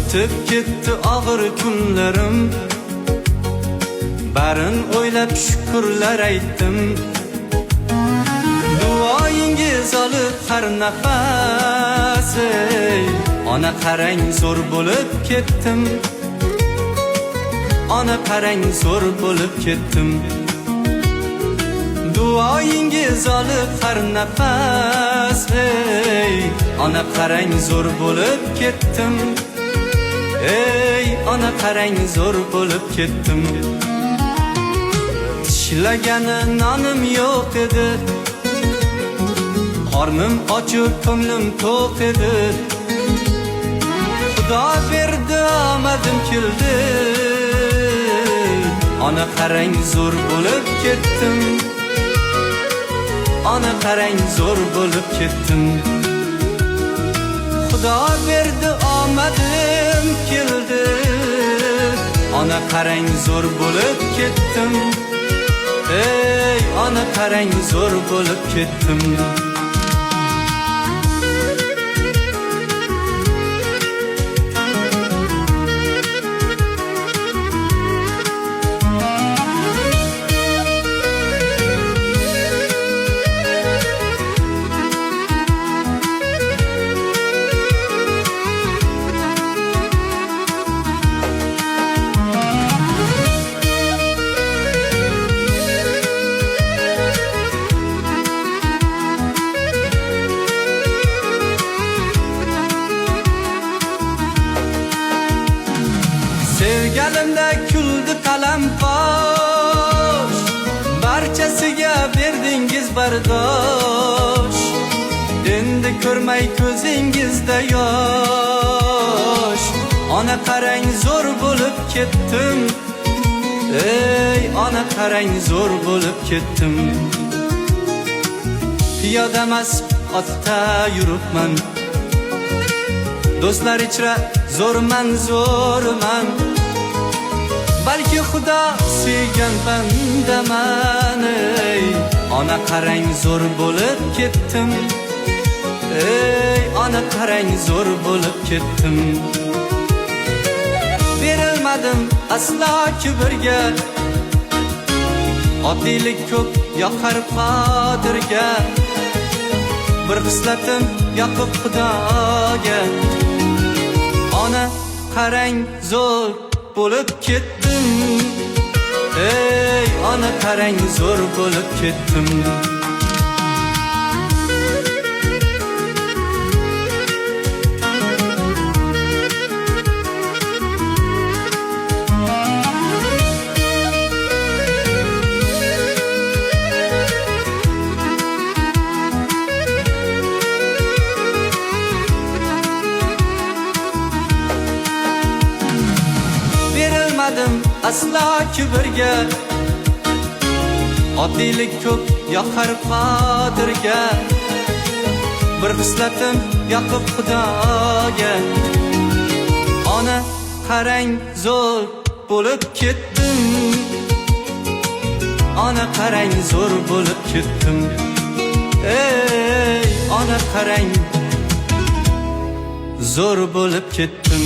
o'tib ketdi og'ir kunlarim, barin o'ylab shukrlar aytdim. Duoyingiz olib har nafas, ona qarang zo'r bo'lib ketdim. Ona qarang zo'r bo'lib ketdim. Duoyingiz olib har nafas, ona qarang zo'r bo'lib ketdim. Ey ona qarang zo'r bo'lib ketdim. Tishlagani nonim yo'q edi, qornim ochib ko'nglim to'q edi. Xudo berdi omadim keldi, ona qarang zo'r bo'lib ketdim. Ona qarang zo'r bo'lib ketdim. Xudo berdi omadim keldi, ona qarang zo'r bo'lib ketdim. Ey ona qarang zo'r bo'lib ketdim. Sevgalimda kuldi qalamqosh, barchasiga berdingiz bardosh. Endi ko'rmay ko'zingizda yosh, ona qarang zo'r bo'lib ketdim. Ey ona qarang zo'r bo'lib ketdim. Piyoda emas otda yuribman, do'stlar ichra zo'rman zo'rman. Balki Xudo sevgan bandaman. Ey ona qarang zo'r bo'lib ketdim. Ey ona qarang zo'r bo'lib ketdim. Berilmadim aslo kibrga, oddiylik ko'p yoqar qodirga. Bir xislatim yoqib Xudoga, ona qarang zo'r bo'lib ketdim. Ey ona qarang zo'r bo'lib ketdim. Aslo kibrga, oddiylik ko'p yoqar qodirga. Bir xislatim yoqib Xudoga, ona qarang zo'r bo'lib ketdim. Ona qarang zo'r bo'lib ketdim. Ey ona qarang zo'r bo'lib ketdim.